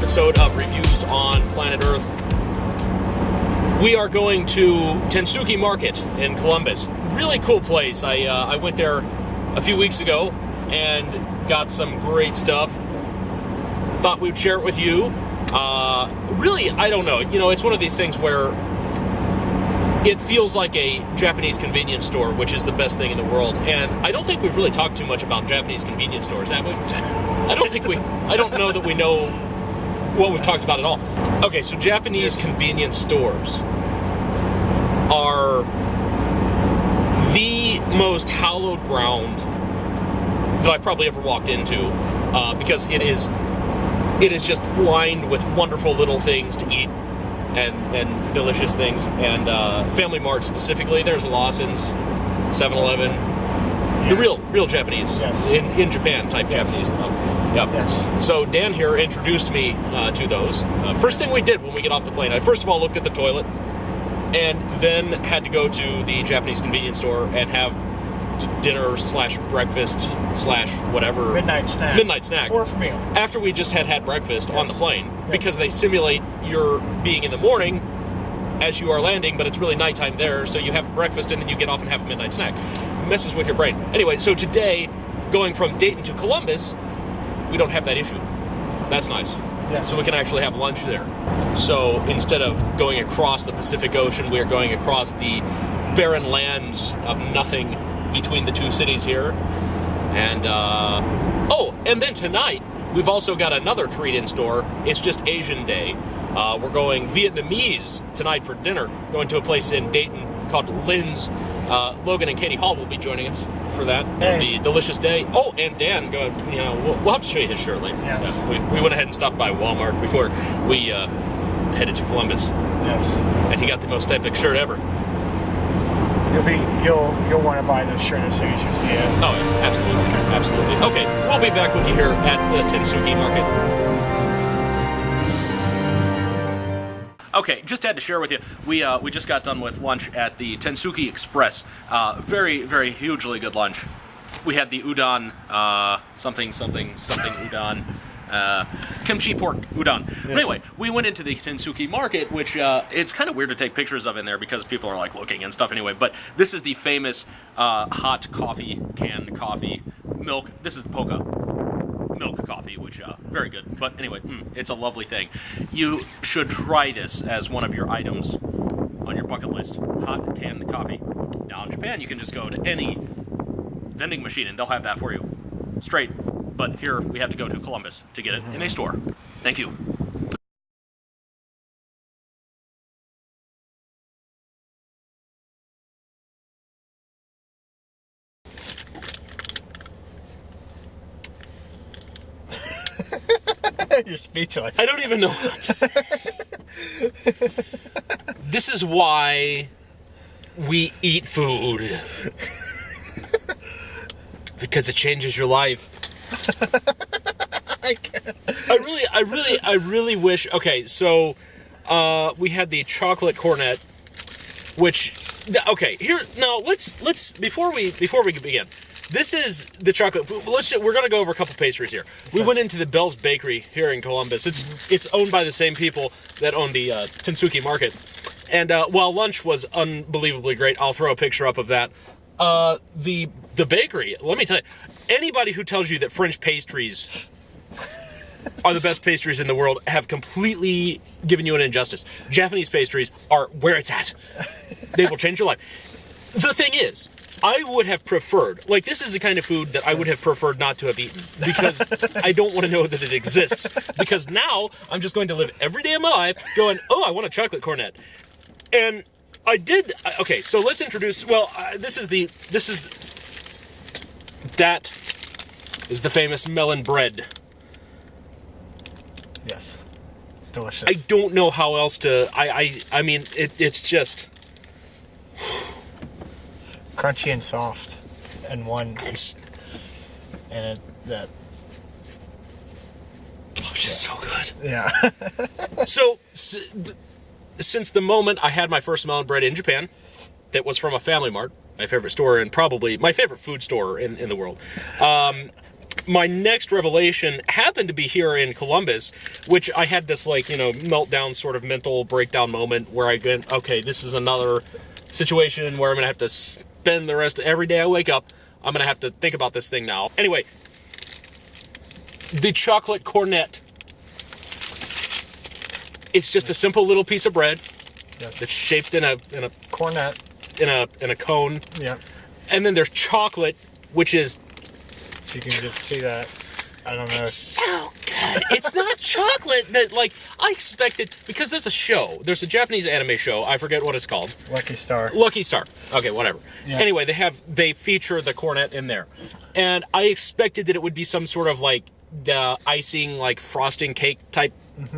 episode of Reviews on Planet Earth. We are going to Tensuke Market in Columbus. Really cool place. I went there a few weeks ago and got some great stuff. Thought we'd share it with you. Really, I don't know. You know, it's one of these things where it feels like a Japanese convenience store, which is the best thing in the world. And I don't think we've really talked too much about Japanese convenience stores, have we? I don't know that we know what we've talked about at all. Okay, so Japanese convenience stores are the most hallowed ground that I've probably ever walked into, because it is just lined with wonderful little things to eat and delicious things. And Family Mart specifically, there's Lawson's, 7-Eleven, the real Japanese, in Japan type Japanese stuff. Yep. Yes. So Dan here introduced me to those. First thing we did when we get off the plane, I first of all looked at the toilet, and then had to go to the Japanese convenience store and have dinner / breakfast / whatever. Midnight snack. Fourth meal. After we just had breakfast on the plane, because they simulate your being in the morning as you are landing, but it's really nighttime there, so you have breakfast and then you get off and have a midnight snack. It messes with your brain. Anyway, so today, going from Dayton to Columbus, we don't have that issue. That's nice. Yes. So we can actually have lunch there. So instead of going across the Pacific Ocean, we are going across the barren lands of nothing between the two cities here. And, and then tonight, we've also got another treat in store. It's just Asian Day. We're going Vietnamese tonight for dinner. Going to a place in Dayton called Lynn's. Logan and Katie Hall will be joining us for that. It'll be a delicious day. Oh, and Dan, we'll have to show you his shirt later. Yes. We went ahead and stopped by Walmart before we headed to Columbus. Yes. And he got the most epic shirt ever. You'll want to buy this shirt as soon as you see it. Oh, absolutely. Okay. Absolutely. Okay, we'll be back with you here at the Tensuke Market. Okay, just had to share with you, we just got done with lunch at the Tensuke Express. Very, very hugely good lunch. We had the udon, something udon, kimchi pork udon. But anyway, we went into the Tensuke Market, which it's kind of weird to take pictures of in there because people are like looking and stuff anyway. But this is the famous hot coffee, canned coffee, milk. This is the Poca milk coffee, which very good. But anyway, it's a lovely thing. You should try this as one of your items on your bucket list. Hot canned coffee. Now in Japan, you can just go to any vending machine and they'll have that for you straight. But here we have to go to Columbus to get it in a store. Thank you. You're speechless. I don't even know what to say. This is why we eat food. Because it changes your life. I really wish. Okay, so we had the chocolate cornet, which here now let's before we begin. This is the chocolate. We're gonna go over a couple pastries here. We went into the Bell's Bakery here in Columbus. It's owned by the same people that own the Tensuke Market. And while lunch was unbelievably great, I'll throw a picture up of that. The bakery. Let me tell you, anybody who tells you that French pastries are the best pastries in the world have completely given you an injustice. Japanese pastries are where it's at. They will change your life. The thing is, I would have preferred, this is the kind of food that I would have preferred not to have eaten, because I don't want to know that it exists. Because now, I'm just going to live every day of my life going, oh, I want a chocolate cornet. And I did, okay, so let's introduce, that is the famous Melon bread. Yes. Delicious. I don't know how else to, I mean, it's just crunchy and soft and just so good. Yeah. So since the moment I had my first melon bread in Japan, that was from a Family Mart, my favorite store and probably my favorite food store in the world. my next revelation happened to be here in Columbus, which I had this, like, meltdown sort of mental breakdown moment where I go, okay, this is another situation where I'm going to have to spend the rest of every day I wake up. I'm going to have to think about this thing now. Anyway, the chocolate cornet. It's just a simple little piece of bread that's shaped in a cornet, in a cone. Yeah. And then there's chocolate, which is... You can just see that. I don't know. It's so good. It's not chocolate that, like, I expected, because there's a show. There's a Japanese anime show. I forget what it's called. Lucky Star. Lucky Star. Okay, whatever. Yeah. Anyway, they feature the cornet in there. And I expected that it would be some sort of, like, the icing, like, frosting cake type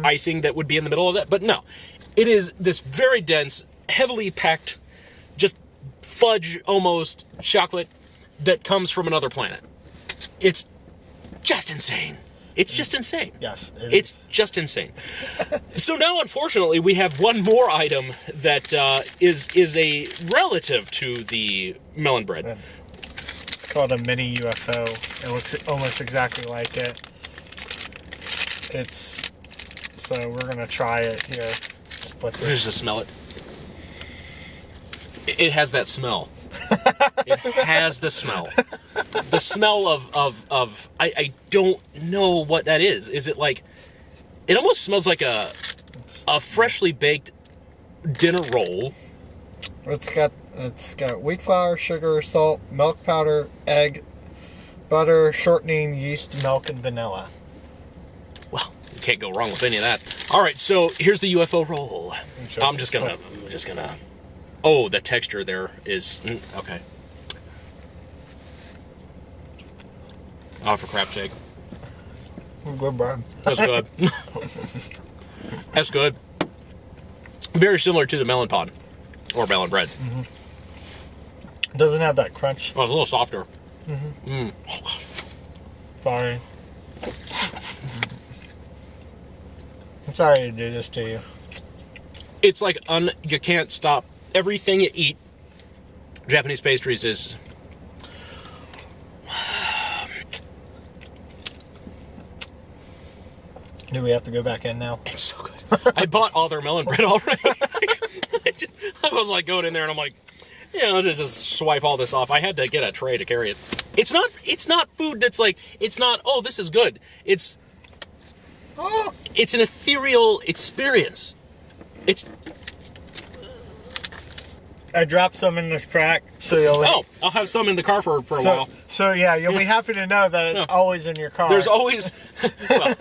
icing that would be in the middle of that. But no. It is this very dense, heavily packed, just fudge almost chocolate that comes from another planet. It's just insane. It's just insane. Yes, it's just insane. So now, unfortunately, we have one more item that is a relative to the melon bread. It's called a mini UFO. It looks almost exactly like it. So we're gonna try it here. Split this. Just smell it. It has that smell. It has the smell. The smell of I don't know what that is. Is it like... It almost smells like a freshly baked dinner roll. It's got wheat flour, sugar, salt, milk powder, egg, butter, shortening, yeast, milk, and vanilla. Well, you can't go wrong with any of that. All right, so here's the UFO roll. I'm just gonna... Oh, the texture there is... Okay. Oh, for crap's sake. Good, bro. That's good. That's good. Very similar to the melon pod. Or melon bread. Mm-hmm. It doesn't have that crunch. Oh, it's a little softer. Mm-hmm. Sorry. I'm sorry to do this to you. It's like you can't stop. Everything you eat, Japanese pastries is... Do we have to go back in now? It's so good. I bought all their melon bread already. I was like going in there and I'm like, just swipe all this off. I had to get a tray to carry it. It's not food that's like, it's not, oh, this is good. It's an ethereal experience. I dropped some in this crack, so you'll... Oh, I'll have some in the car for a while. So yeah, you'll be happy to know that it's always in your car. There's always... Well,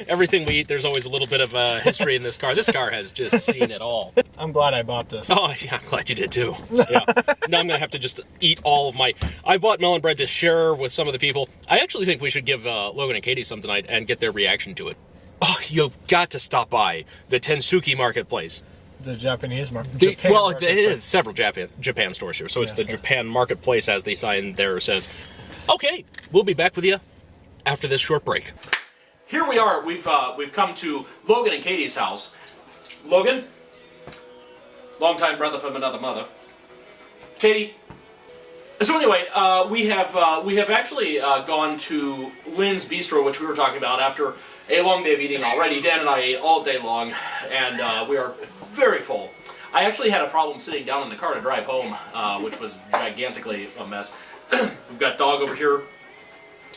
everything we eat, there's always a little bit of history in this car. This car has just seen it all. I'm glad I bought this. Oh, yeah, I'm glad you did too. Yeah. Now I'm going to have to just eat all of my... I bought melon bread to share with some of the people. I actually think we should give Logan and Katie some tonight and get their reaction to it. Oh, you've got to stop by the Tensuke Marketplace. The Japanese market. It is several Japan stores here, so it's the Japan Marketplace, as the sign there says. Okay, we'll be back with you after this short break. Here we are. We've come to Logan and Katie's house. Logan, longtime brother from another mother. Katie. So anyway, we have actually gone to Lynn's Bistro, which we were talking about after a long day of eating already. Dan and I ate all day long, and we are very full. I actually had a problem sitting down in the car to drive home, which was gigantically a mess. We've got dog over here,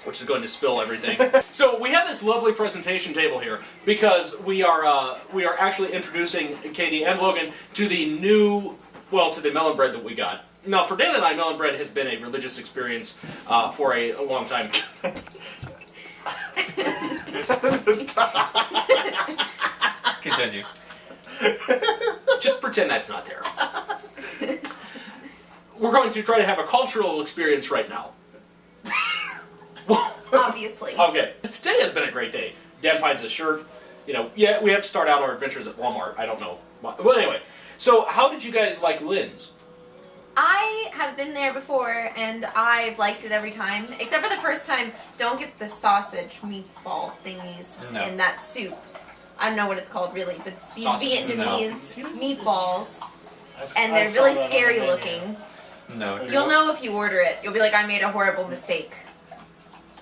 which is going to spill everything. So we have this lovely presentation table here because we are actually introducing Katie and Logan to the to the melon bread that we got. Now, for Dan and I, melon bread has been a religious experience for a long time. Continue. Just pretend that's not there. We're going to try to have a cultural experience right now. Obviously. Okay. Today has been a great day. Dan finds a shirt. We have to start out our adventures at Walmart. I don't know. Well, anyway. So, how did you guys like Lynn's? I have been there before, and I've liked it every time. Except for the first time, don't get the sausage meatball thingies in that soup. I don't know what it's called, really, but it's these Vietnamese meatballs, and they're really scary looking. No. You'll know if you order it. You'll be like, I made a horrible mistake.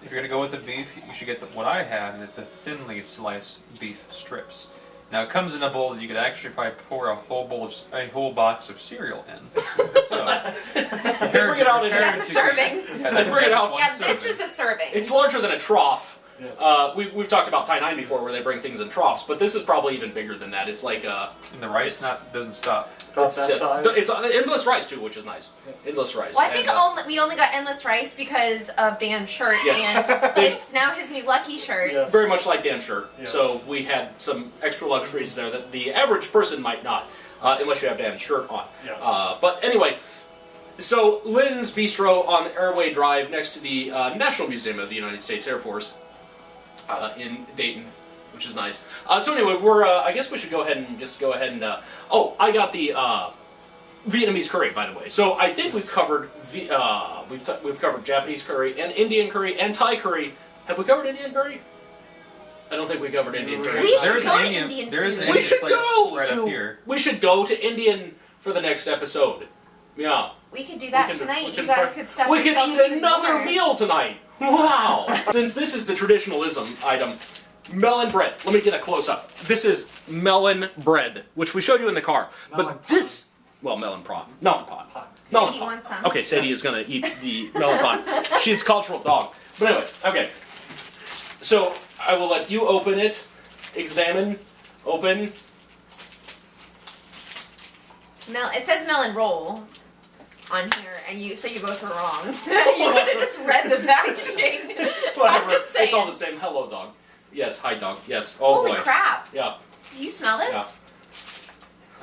if you're gonna go with the beef, you should get what I have, and it's the thinly sliced beef strips. Now it comes in a bowl that you could actually probably pour a whole box of cereal in. So, Bring it out in That's a serving. Bring it out. Yeah, this is a serving. It's larger than a trough. Yes. We've talked about Thai 9 before, where they bring things in troughs, but this is probably even bigger than that. It's like and the rice doesn't stop. About that size. It's endless rice too, which is nice. Endless rice. Well, I think we only got endless rice because of Dan's shirt, Yes. and it's now his new lucky shirt. Yes. Very much like Dan's shirt. Yes. So we had some extra luxuries there that the average person might not, unless you have Dan's shirt on. Yes. But anyway, so Lynn's Bistro on Airway Drive next to the National Museum of the United States Air Force in Dayton, which is nice. So anyway, I guess we should go ahead and oh, I got the Vietnamese curry, by the way. So I think we've covered we've covered Japanese curry and Indian curry and Thai curry. Have we covered Indian curry? I don't think we covered Indian curry. We should There's go an to Indian. Indian There's an food. We Indian should place go right to. up here. We should go to Indian for the next episode. Yeah. We could do that We can- tonight. we You can guys pre- could stuff We can yourselves eat even another more. meal tonight. Wow! Since this is the traditionalism item, melon bread. Let me get a close up. This is melon bread, which we showed you in the car. But this, well, melon pod. Melon pod. Melon Sadie pod. wants some. Okay, Sadie is gonna eat the melon pod. She's a cultural dog. But anyway, okay. So I will let you open it, examine, open. It says melon roll on here, and you both were wrong. You would have just read the packaging. Whatever. I'm just saying. It's all the same. Hello, dog. Yes, hi, dog. Yes. Oh Holy boy. crap! Yeah. Do you smell this?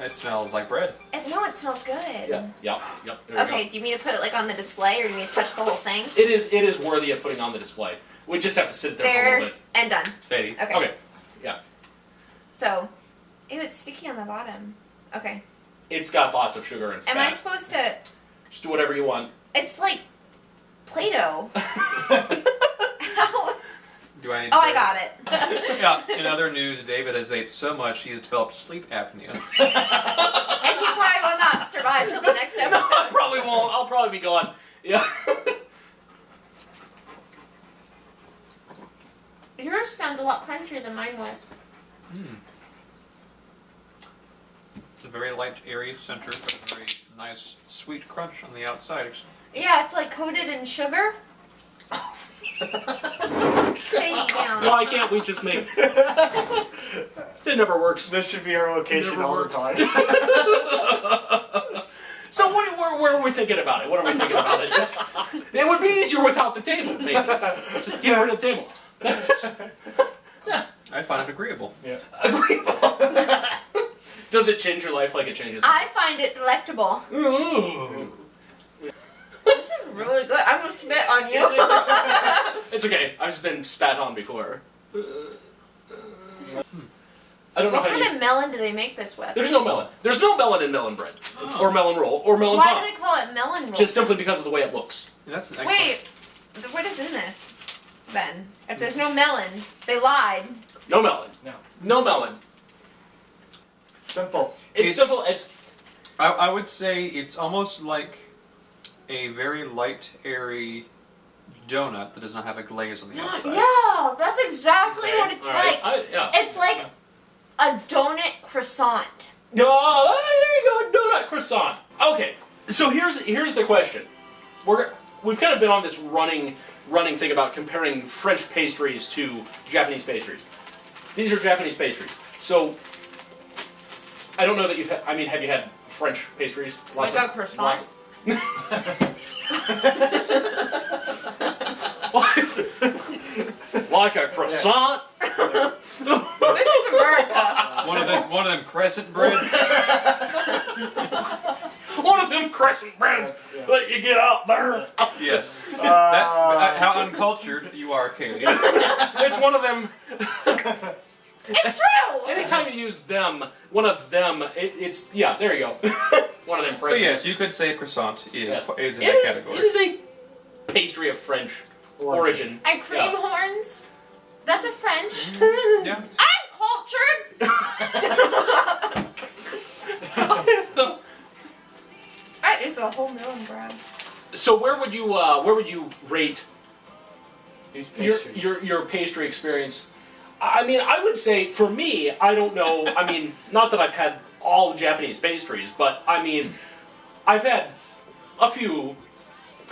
It smells like bread. No, it smells good. Yeah. Yeah. Yeah. There we Okay, go. do you mean to put it like on the display, or do you mean to touch the whole thing? It is worthy of putting on the display. We just have to sit there for a There little bit. and done. Sadie. Okay. Okay. Yeah. So, ew, it's sticky on the bottom. Okay. It's got lots of sugar and fat. Am I supposed to? Just do whatever you want. It's like Play-Doh. How? Do I need? Oh, to I got it. Yeah. In other news, David has ate so much he has developed sleep apnea. And he probably will not survive till the next No, episode. I probably won't. I'll probably be gone. Yeah. Yours sounds a lot crunchier than mine was. It's a very light, airy center, but a very nice, sweet crunch on the outside. Yeah, it's like coated in sugar. Sadie down. Why can't we just make? It never works. This should be our location Never all worked. the time. So where are we thinking about it? What are we thinking about it? It would be easier without the table, maybe. Just get rid of the table. Yeah. I find it agreeable. Yeah. Agreeable. Does it change your life like it changes? I find it delectable. Ooh. This is really good. I'm gonna spit on you. It's okay. I've been spat on before. I don't know What how kind you... of melon do they make this with? There's no melon. There's no melon in melon bread. Or melon roll. Or melon Why pop. do they call it melon roll? Just simply because of the way it looks. And that's an excellent. Wait, what is in this then? If there's no melon, they lied. No melon. No. No melon. Simple. It's simple. It's... I would say it's almost like a very light, airy donut that does not have a glaze on the outside. Yeah, that's exactly Okay, what it's all right. like. Yeah. It's like a donut croissant. Oh, there you go, donut croissant. Okay, so here's the question. We've kind of been on this running thing about comparing French pastries to Japanese pastries. These are Japanese pastries. So I don't know that you've had, I mean, have you had French pastries? Like a croissant? Like a croissant? This is America. One of them crescent breads. One of them crescent breads that you get out there. Yes. How uncultured you are, Katie. It's one of them. It's true. Anytime you use them, one of them, it's yeah. There you go. One of them But crescent. yes, you could say a croissant is Yes. is in It that is. category. It is a pastry of French origin. And cream Yeah. horns. That's a French. Yeah. I'm cultured. It's a whole melon bread. So where would you rate These your, pastries. your pastry experience. I mean, I would say for me, I don't know. I mean, not that I've had all the Japanese pastries, but I mean, I've had a few,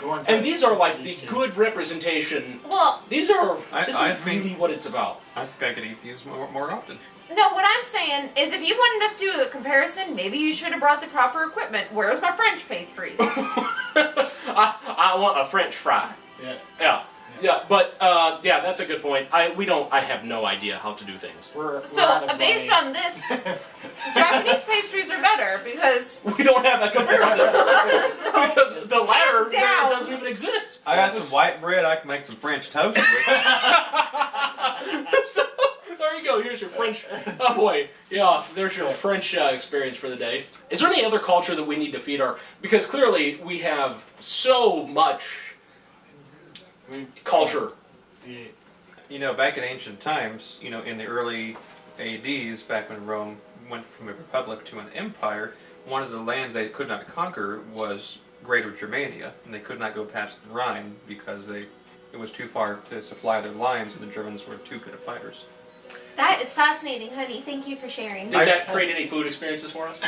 The ones and that- these are like the these good representation. Well, These are. This I is really what it's about. I think I could eat these more often. no, what I'm saying is if you wanted us to do a comparison, maybe you should have brought the proper equipment. Where's my French pastries? I want a French fry. Yeah. Yeah, but yeah, that's a good point. I have no idea how to do things. We're So, out of based money. on this, Japanese pastries are better because We don't have a comparison because the latter Hands down. doesn't even exist. I got some white bread. I can make some French toast with. So, there you go. Here's your French. Oh boy, yeah. There's your French experience for the day. Is there any other culture that we need to feed our? Because clearly we have so much culture. You know, back in ancient times, you know, in the early ADs, back when Rome went from a republic to an empire, one of the lands they could not conquer was Greater Germania, and they could not go past the Rhine because it was too far to supply their lines, and the Germans were too good of fighters. that is fascinating, honey. Thank you for sharing. Did that create any food experiences for us?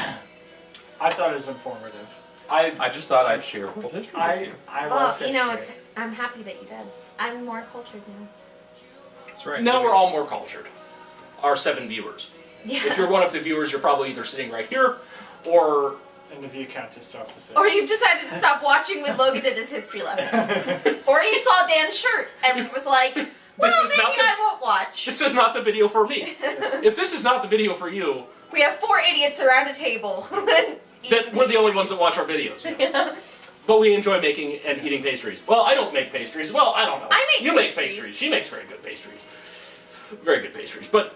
I thought it was informative. I just thought I'd share world history with you. I Well, love you know, history. I'm happy that you did. I'm more cultured now. That's right. Now we're all more cultured. Our 7 viewers. Yeah. If you're one of the viewers, you're probably either sitting right here, or And the view count just dropped to 6. Or you decided to stop watching when Logan did his history lesson. Or you saw Dan's shirt and was like, well, is maybe not the- I won't watch. this is not the video for me. If this is not the video for you, We have 4 idiots around a table. then we're the only ones that watch our videos. Yeah. But we enjoy making and eating pastries. Well, I don't make pastries. Well, I don't know. I make you pastries. make pastries. She makes very good pastries. Very good pastries. But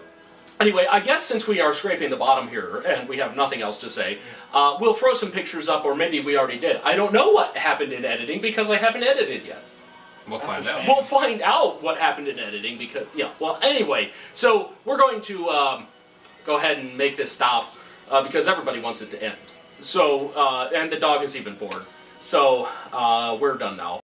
anyway, I guess since we are scraping the bottom here and we have nothing else to say, we'll throw some pictures up, or maybe we already did. I don't know what happened in editing because I haven't edited yet. We'll That's find a out. shame. We'll find out what happened in editing because, yeah. Well, anyway, so we're going to go ahead and make this stop because everybody wants it to end. So, and the dog is even bored. So, we're done now.